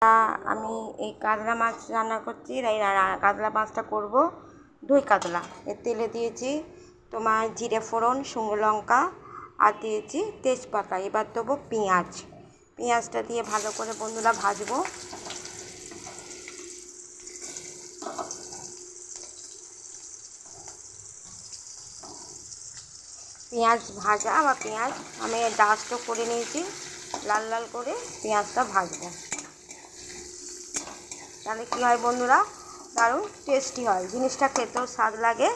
আমি এই কাতলা মাছ রান্না করছি। এই কাতলা মাছটা করব দই কাতলা। এর তেলে দিয়েছি তোমার জিরে ফোড়ন, শুকনো লঙ্কা আর দিয়েছি তেজপাতা। এবার দেবো পেঁয়াজটা দিয়ে ভালো করে বন্ধুরা ভাজবো। পেঁয়াজ ভাজা বা পেঁয়াজ আমি ডাস্টও করে নিয়েছি, লাল লাল করে পেঁয়াজটা ভাজবো। তাহলে কী হয় বন্ধুরা, দারুণ টেস্টি হয়, জিনিসটা খেতেও স্বাদ লাগে,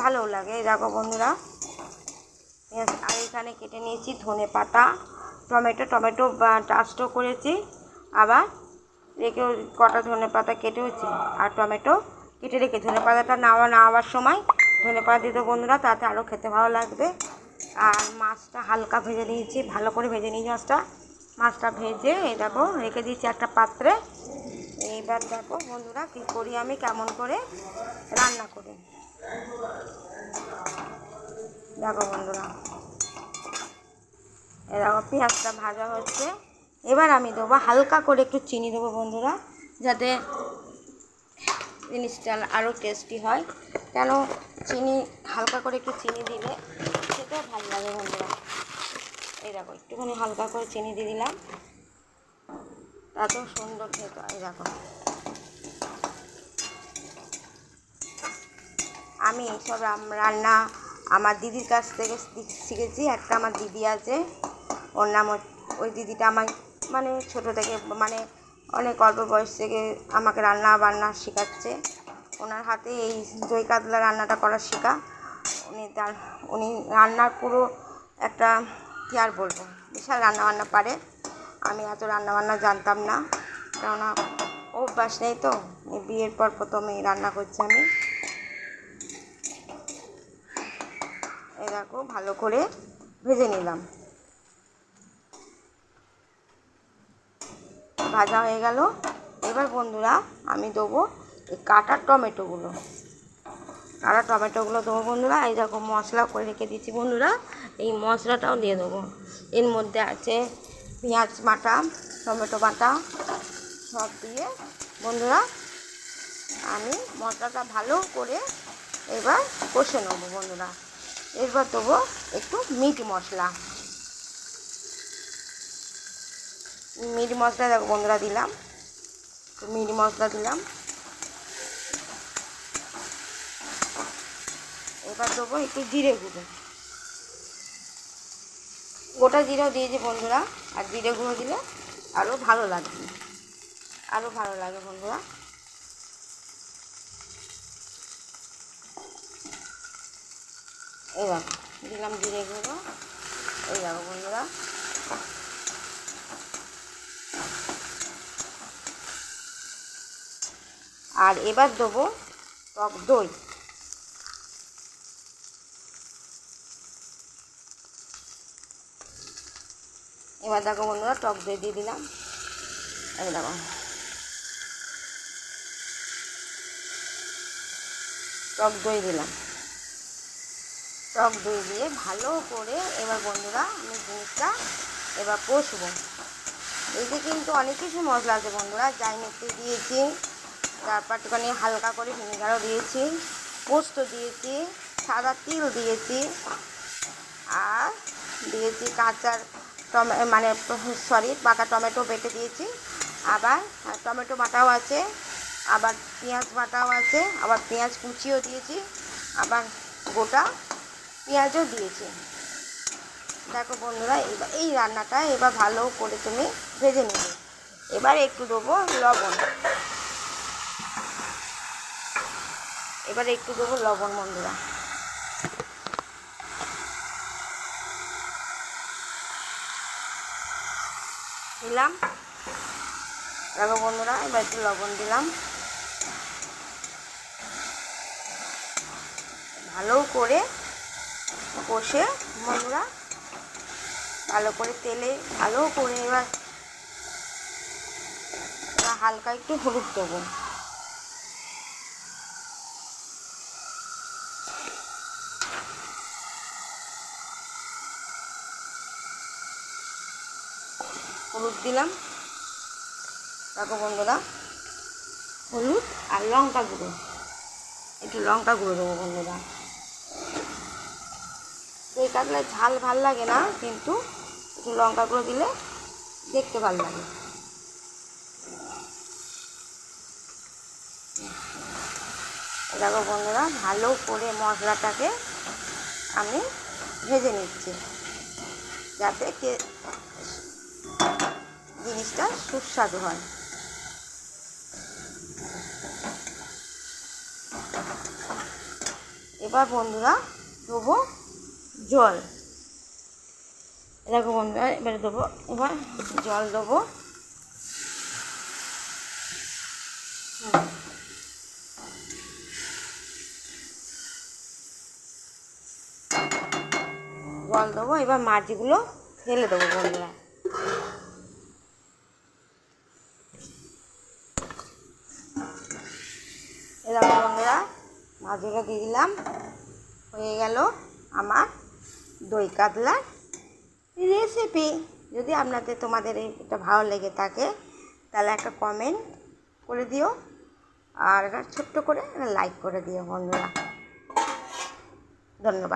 ভালোও লাগে। দেখো বন্ধুরা, পেঁয়াজ আর এখানে কেটে নিয়েছি ধনে পাতা, টমেটো ডাস্টও করেছি, আবার রেখেও কটা ধনে পাতা কেটেওছি আর টমেটো কেটে রেখে ধনে পাতাটা নামাবার সময় ধনে পাতা দিতে বন্ধুরা, তাতে আরও খেতে ভালো লাগবে। আর মাছটা হালকা ভেজে নিয়েছি, ভালো করে ভেজে নিয়েছি মাছটা ভেজে এই দেখো রেখে দিয়েছি একটা পাত্রে। এইবার দেখো বন্ধুরা কী করি, আমি কেমন করে রান্না করি। দেখো বন্ধুরা, এ দেখো পেঁয়াজটা ভাজা হচ্ছে। এবার আমি দেবো হালকা করে একটু চিনি দেবো বন্ধুরা, যাতে জিনিসটা আরও টেস্টি হয়। কেন চিনি হালকা করে একটু চিনি দিলে সেটাও ভালো লাগে বন্ধুরা। এই দেখো একটুখানি হালকা করে চিনি দিয়ে দিলাম, এত সুন্দর খেতে হয়। দেখো আমি এইসব রান্না আমার দিদির কাছ থেকে শিখেছি। একটা আমার দিদি আছে, ওর নাম, ওই দিদিটা আমার মানে ছোটো থেকে মানে অনেক অল্প বয়স থেকে আমাকে রান্না বান্না শেখাচ্ছে। ওনার হাতে এই দই কাতলা রান্নাটা করা শেখা। উনি রান্নার পুরো একটা কী আর বলবো, বিশাল রান্নাবান্না পারে। আমি এত রান্নাবান্না জানতাম না, কেননা অভ্যাস নেই তো। বিয়ের পর প্রথমেই রান্না করছি আমি। এই দেখো ভালো করে ভেজে নিলাম, ভাজা হয়ে গেল। এবার বন্ধুরা আমি দেবো এই কাটা টমেটোগুলো দেবো বন্ধুরা। এই দেখো মশলা করে রেখে দিচ্ছি বন্ধুরা, এই মশলাটাও দিয়ে দেবো। এর মধ্যে আছে পেঁয়াজ বাটা, টমেটো বাটা, সব দিয়ে বন্ধুরা আমি মশলাটা ভালো করে এবার কষে নেবো বন্ধুরা। এরপর দেবো একটু মিট মশলা দেখো বন্ধুরা দিলাম, মিট মশলা দিলাম। এবার দেবো একটু জিরে গুঁড়ো, গোটা জিরেও দিয়েছি বন্ধুরা, আর জিরে গুঁড়ো দিলে আরও ভালো লাগে বন্ধুরা। এই দেখো দিলাম জিরে গুঁড়ো, এই দেখো বন্ধুরা। আর এবার দেবো টক দই, এবার দেখো বন্ধুরা টক দই দিয়ে দিলাম। এই দেখো টক দই দিলাম, টক দই দিয়ে ভালো করে এবার বন্ধুরা আমি জিনিসটা এবার কষবো। এতে কিন্তু অনেক কিছু মশলা আছে বন্ধুরা, জাই মেথি দিয়েছি, তারপর একটুখানি হালকা করে ভিনেগারও দিয়েছি, পোস্ত দিয়েছি, সাদা তিল দিয়েছি, আর দিয়েছি পাকা টমেটো বেটে দিয়েছি, আবার টমেটো বাটাও আছে, আবার পেঁয়াজ বাটাও আছে, আবার পেঁয়াজ কুচিও দিয়েছি, আবার গোটা পেঁয়াজও দিয়েছি। দেখো বন্ধুরা এবার এই রান্নাটা এবার ভালো করে তুমি ভেজে নেবে। এবার একটু দেবো লবণ, বন্ধুরা। দিলাম, দেখো বন্ধুরা এবার একটু লবণ দিলাম, ভালো করে কষে বন্ধুরা, ভালো করে তেলে ভালো করে এবার হালকা একটু হলুদ দেবো, হলুদ দিলাম, দেখো বন্ধুরা, হলুদ আর লঙ্কা গুঁড়ো, একটু লঙ্কা গুঁড়ো দেবো বন্ধুরা। এই কাতলায় ঝাল ভাল লাগে না, কিন্তু একটু লঙ্কা গুঁড়ো দিলে দেখতে ভালো লাগে। দেখো বন্ধুরা, ভালো করে মশলাটাকে আমি ভেজে নিচ্ছি, যাতে জিনিসটা সুস্বাদু হয়। এবার বন্ধুরা দেবো জল। দেখো বন্ধুরা, এবারে দেবো, এবার জল দেবো। জল দেবো, এবার মাছগুলো ঢেলে দেবো বন্ধুরা। এরকম বন্ধুরা মাছগুলো দিয়ে দিলাম। হয়ে গেল আমার দই কাতলার রেসিপি। যদি তোমাদের এটা ভালো লেগে থাকে, তাহলে একটা কমেন্ট করে দিও, আর একটা ছোট্ট করে লাইক করে দিও বন্ধুরা। ধন্যবাদ।